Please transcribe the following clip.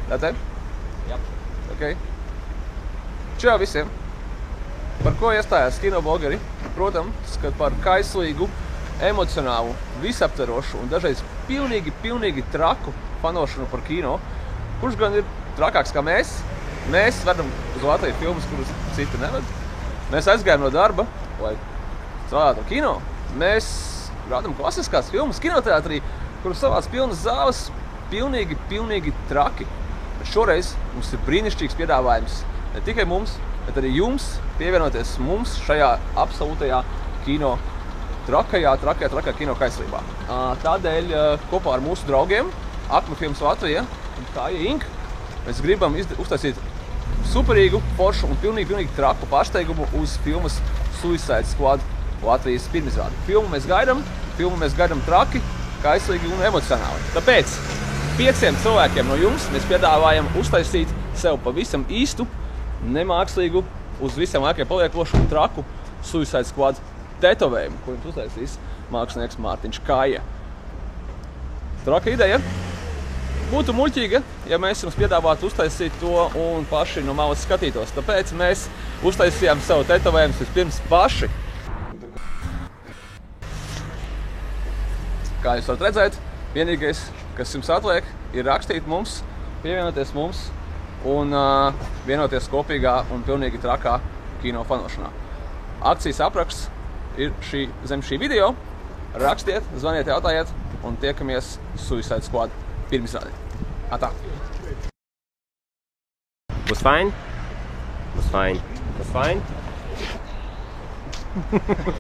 That it? Yep. Okay. Čau visiem! Par ko iestājās kinoblogeri? Protams, ka par kaislīgu, emocionālu, visaptverošu un dažreiz pilnīgi traku fanošanu par kino. Kurš gan ir trakāks kā mēs? Mēs vedam uz Latviju filmas, kuras citi neved. Mēs aizgājam no darba, lai strādātu ar kino. Mēs rādam klasiskās filmas kinoteātrī, kuras savāc pilnas zāles, pilnīgi traki. Bet šoreiz mums ir brīnišķīgs piedāvājums ne tikai mums, bet arī jums pievienoties mums šajā absolūtajā kino trakajā kino kaislībā. Tādēļ kopā ar mūsu draugiem Akme Films Latvija un Kāja Inc. Mēs gribam uztaisīt superīgu, foršu un pilnīgi traku pārsteigumu uz filmas Suicide Squad Latvijas pirmizrādi. Filmu mēs gaidām traki, kaislīgi un emocionāli. Tāpēc 5 cilvēkiem no jums mēs piedāvājam uztaisīt sev pavisam īstu, nemākslīgu, uz visiem laikiem paliekošu un traku Suicide Squad tetovējumu, ko jums uztaisīs mākslinieks Mārtiņš Kāja. Traka ideja būtu muļķīga, ja mēs jums piedāvātu uztaisīt to un paši no malas skatītos. Tāpēc mēs uztaisījām sev tetovējumus vispirms paši. Kā jūs varat redzēt, vienīgais, kas jums atliek, ir rakstīt mums, pievienoties mums un vienoties kopīgā un pilnīgi trakā kino fanošanā. Akcijas apraksts ir zem šī video. Rakstiet, zvaniet, jautājiet un tiekamies Suicide Squad pirmizrādē. Atā! Was fine? Was fine? Was fine?